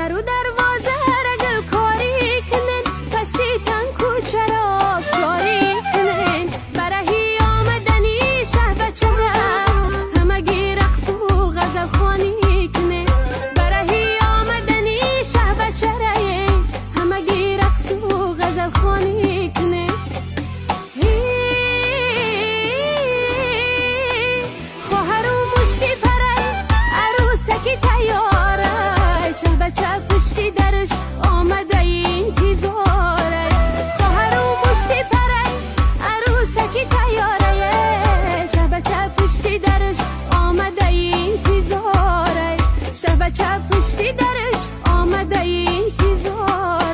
در و دروازه رگل کاری کنن پسی تنکو چرا شاری کنن برهی آمدنی شه بچه همگی رقص و غزل خوانی کنن برهی آمدنی شه بچه همگی رقص و غزل خوانی کنن شه بچه پشتی درش آمده انتظاره خواهر و مشتی پره عروسکی تیاره شه بچه پشتی درش آمده انتظاره شه بچه پشتی درش آمده انتظاره